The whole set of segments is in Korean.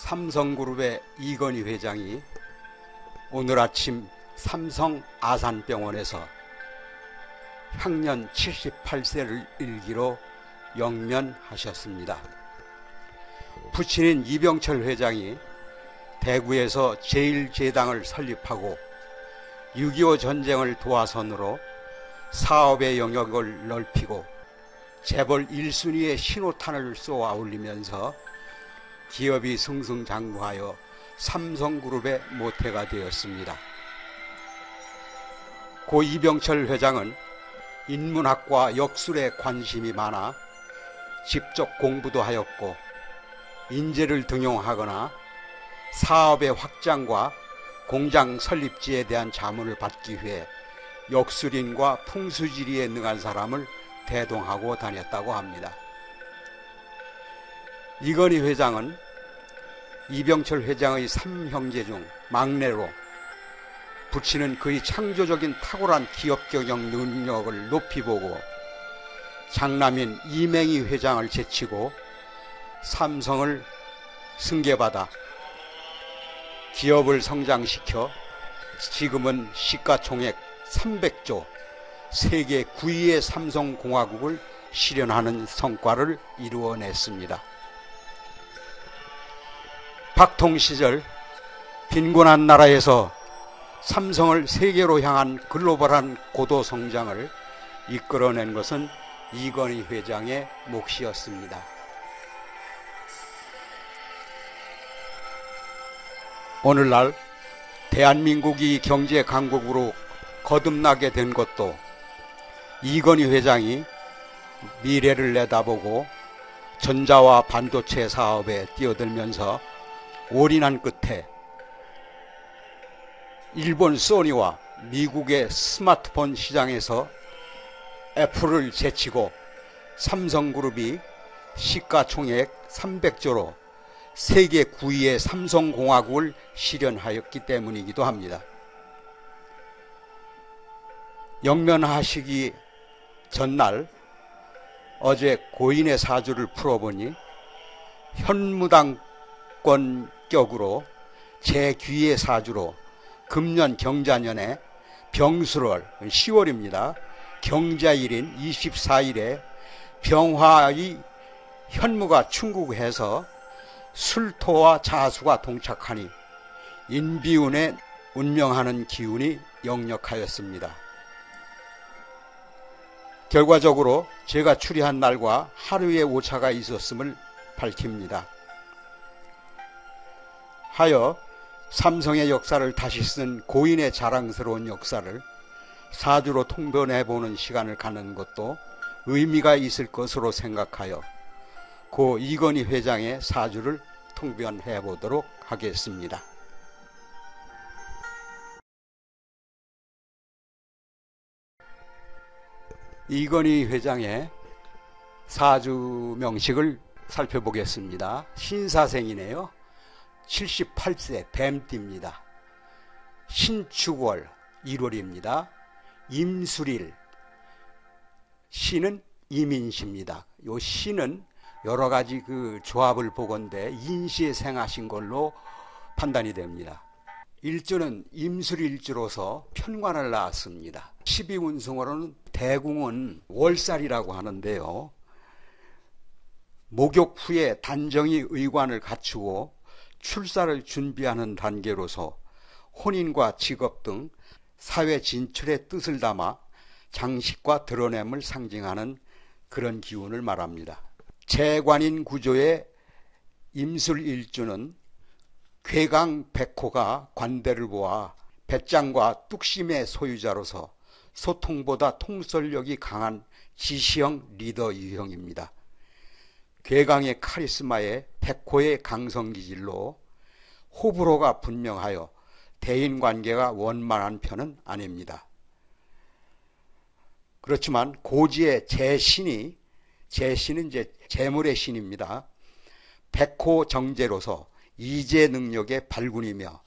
삼성그룹의 이건희 회장이 오늘 아침 삼성 아산병원에서 향년 78세를 일기로 영면하셨습니다. 부친인 이병철 회장이 대구에서 제1제당을 설립하고 6.25 전쟁을 도화선으로 사업의 영역을 넓히고 재벌 1순위의 신호탄을 쏘아 올리면서 기업이 승승장구하여 삼성그룹의 모태가 되었습니다. 고 이병철 회장은 인문학과 역술에 관심이 많아 직접 공부도 하였고 인재를 등용하거나 사업의 확장과 공장 설립지에 대한 자문을 받기 위해 역술인과 풍수지리에 능한 사람을 대동하고 다녔다고 합니다. 이건희 회장은 이병철 회장의 3형제 중 막내로 부친은 그의 창조적인 탁월한 기업 경영 능력을 높이 보고 장남인 이맹희 회장을 제치고 삼성을 승계받아 기업을 성장시켜 지금은 시가총액 300조 세계 9위의 삼성공화국을 실현하는 성과를 이루어냈습니다. 박통 시절 빈곤한 나라에서 삼성을 세계로 향한 글로벌한 고도 성장을 이끌어낸 것은 이건희 회장의 몫이었습니다. 오늘날 대한민국이 경제 강국으로 거듭나게 된 것도 이건희 회장이 미래를 내다보고 전자와 반도체 사업에 뛰어들면서 올인한 끝에 일본 소니와 미국의 스마트폰 시장에서 애플을 제치고 삼성그룹이 시가총액 300조로 세계 9위의 삼성공화국을 실현하였기 때문이기도 합니다. 영면하시기 전날 어제 고인의 사주를 풀어보니 현무당권격으로 제9위의 사주로 금년 경자년에 병술월 10월입니다. 경자일인 24일에 병화의 현무가 충국해서 술토와 자수가 동착하니 인비운에 운명하는 기운이 역력하였습니다. 결과적으로 제가 추리한 날과 하루의 오차가 있었음을 밝힙니다. 하여 삼성의 역사를 다시 쓴 고인의 자랑스러운 역사를 사주로 통변해보는 시간을 갖는 것도 의미가 있을 것으로 생각하여 고 이건희 회장의 사주를 통변해보도록 하겠습니다. 이건희 회장의 사주 명식을 살펴보겠습니다. 신사생이네요. 78세 뱀띠입니다. 신축월 1월입니다. 임술일, 신은 이민시입니다. 요 신은 여러 가지 그 조합을 보건대 인시에 생하신 걸로 판단이 됩니다. 일주는 임술일주로서 편관을 낳았습니다. 12운승으로는 대궁은 월살이라고 하는데요. 목욕 후에 단정히 의관을 갖추고 출사를 준비하는 단계로서 혼인과 직업 등 사회 진출의 뜻을 담아 장식과 드러냄을 상징하는 그런 기운을 말합니다. 재관인 구조의 임술일주는 괴강 백호가 관대를 보아 배짱과 뚝심의 소유자로서 소통보다 통솔력이 강한 지시형 리더 유형입니다. 괴강의 카리스마에 백호의 강성기질로 호불호가 분명하여 대인관계가 원만한 편은 아닙니다. 그렇지만 고지의 재신은 이제 재물의 신입니다. 백호 정제로서 이재 능력의 발군이며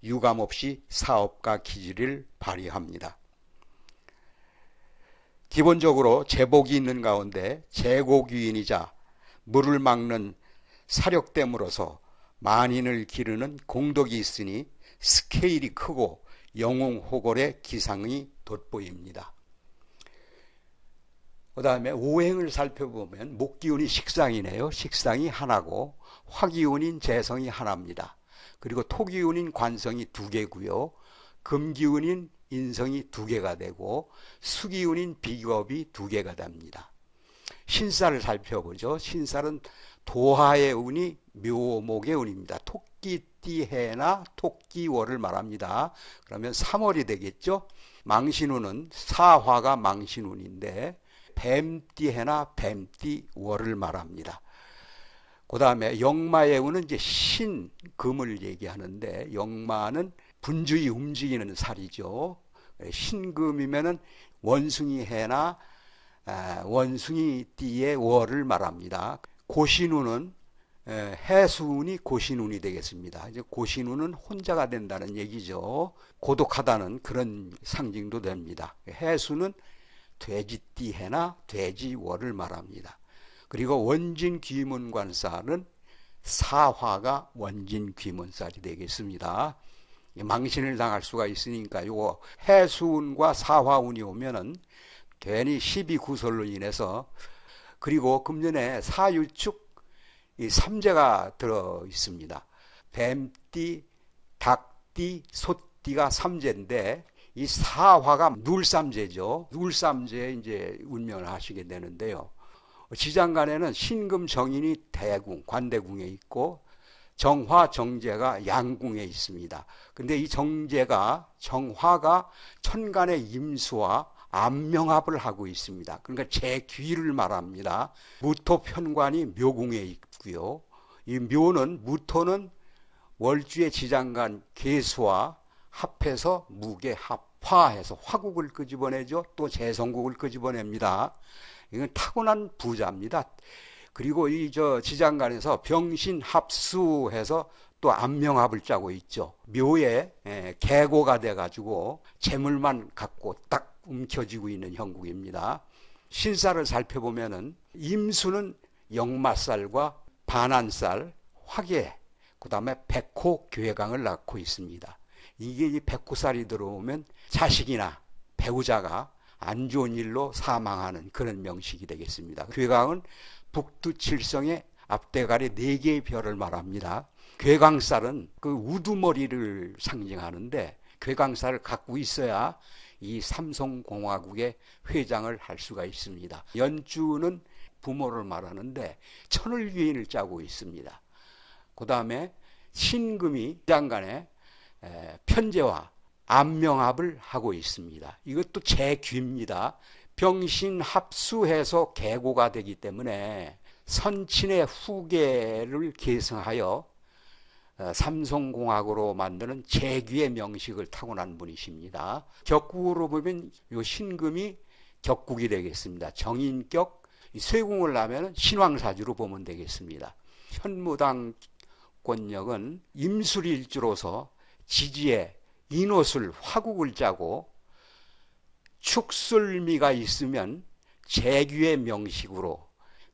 유감없이 사업가 기질을 발휘합니다. 기본적으로 제복이 있는 가운데 제고귀인이자 물을 막는 사력됨으로서 만인을 기르는 공덕이 있으니 스케일이 크고 영웅호걸의 기상이 돋보입니다. 그 다음에 오행을 살펴보면 목기운이 식상이네요. 식상이 하나고 화기운인 재성이 하나입니다. 그리고 토기운인 관성이 두 개고요. 금기운인 인성이 두 개가 되고 수기운인 비겁이 두 개가 됩니다. 신살을 살펴보죠. 신살은 도하의 운이 묘목의 운입니다. 토끼띠해나 토끼월을 말합니다. 그러면 3월이 되겠죠. 망신운은 사화가 망신운인데 뱀띠해나 뱀띠월을 말합니다. 그 다음에 역마의 운은 이제 신금을 얘기하는데 역마는 분주히 움직이는 살이죠. 신금이면은 원숭이해나 원숭이띠의 월을 말합니다. 고신운은 해수운이 고신운이 되겠습니다. 이제 고신운은 혼자가 된다는 얘기죠. 고독하다는 그런 상징도 됩니다. 해수는 돼지띠해나 돼지월을 말합니다. 그리고 원진귀문관살은 사화가 원진귀문살이 되겠습니다. 망신을 당할 수가 있으니까 요거 해수운과 사화운이 오면은 괜히 12구설로 인해서 그리고 금년에 사유축 이 삼재가 들어 있습니다. 뱀띠, 닭띠, 소띠가 삼재인데 이 사화가 눌삼재죠. 눌삼재에 이제 운명을 하시게 되는데요. 지장간에는 신금 정인이 대궁, 관대궁에 있고 정화, 정제가 양궁에 있습니다. 근데 이 정제가, 정화가 천간의 임수와 안명합을 하고 있습니다. 그러니까 제귀를 말합니다. 무토 편관이 묘궁에 있고요. 이 묘는, 무토는 월주의 지장간 계수와 합해서 무게 합화해서 화국을 끄집어내죠. 또 재성국을 끄집어냅니다. 이건 타고난 부자입니다. 그리고 이 지장간에서 병신합수해서 또 안명합을 짜고 있죠. 묘에 계고가 돼가지고 재물만 갖고 딱 움켜쥐고 있는 형국입니다. 신살을 살펴보면은 임수는 역마살과 반한살, 화계, 그 다음에 백호 괴강을 낳고 있습니다. 이게 이 백호살이 들어오면 자식이나 배우자가 안 좋은 일로 사망하는 그런 명식이 되겠습니다. 괴강은 북두칠성의 앞대가리 4개의 별을 말합니다. 괴강살은 그 우두머리를 상징하는데 괴강살을 갖고 있어야 이 삼성공화국의 회장을 할 수가 있습니다. 연주는 부모를 말하는데 천을귀인을 짜고 있습니다. 그 다음에 신금이 장간에 편제와 안명합을 하고 있습니다. 이것도 제귀입니다. 병신합수해서 계고가 되기 때문에 선친의 후계를 계승하여 삼성공학으로 만드는 제귀의 명식을 타고난 분이십니다. 격국으로 보면 이 신금이 격국이 되겠습니다. 정인격, 쇠궁을 하면 신왕사주로 보면 되겠습니다. 현무당 권력은 임술일주로서 지지에 인옷을 화국을 짜고 축술미가 있으면 제귀의 명식으로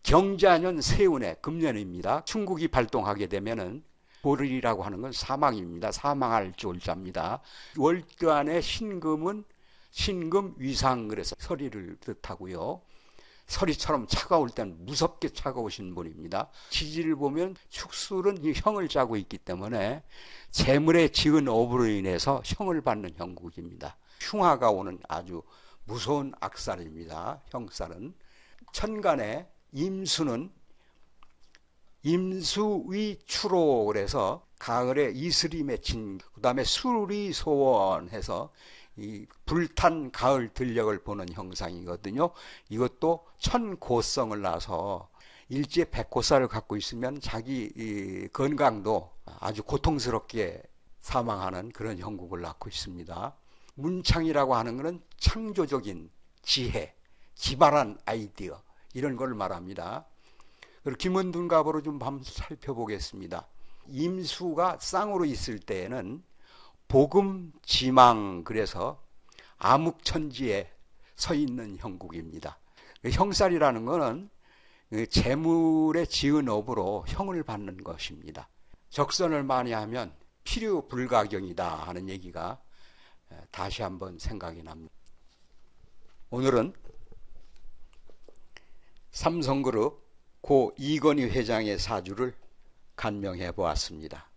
경자년 세운의 금년입니다. 충국이 발동하게 되면은 보를이라고 하는 건 사망입니다. 사망할 졸자입니다. 월간의 신금은 신금 위상 그래서 서리를 뜻하고요. 서리처럼 차가울 땐 무섭게 차가우신 분입니다. 지지를 보면 축술은 이 형을 짜고 있기 때문에 재물에 지은 업으로 인해서 형을 받는 형국입니다. 흉화가 오는 아주 무서운 악살입니다. 형살은. 천간에 임수는 임수위추로 그래서 가을에 이슬이 맺힌 그 다음에 수리소원해서 이 불탄 가을 들녘을 보는 형상이거든요. 이것도 천고성을 낳아서 일제 백호살을 갖고 있으면 자기 이 건강도 아주 고통스럽게 사망하는 그런 형국을 낳고 있습니다. 문창이라고 하는 것은 창조적인 지혜, 기발한 아이디어 이런 걸 말합니다. 그리고 김원둔갑으로 좀 한번 살펴보겠습니다. 임수가 쌍으로 있을 때에는 복음지망 그래서 암흑천지에 서 있는 형국입니다. 형살이라는 것은 재물의 지은 업으로 형을 받는 것입니다. 적선을 많이 하면 필요 불가경이다 하는 얘기가 다시 한번 생각이 납니다. 오늘은 삼성그룹 고 이건희 회장의 사주를 간명해 보았습니다.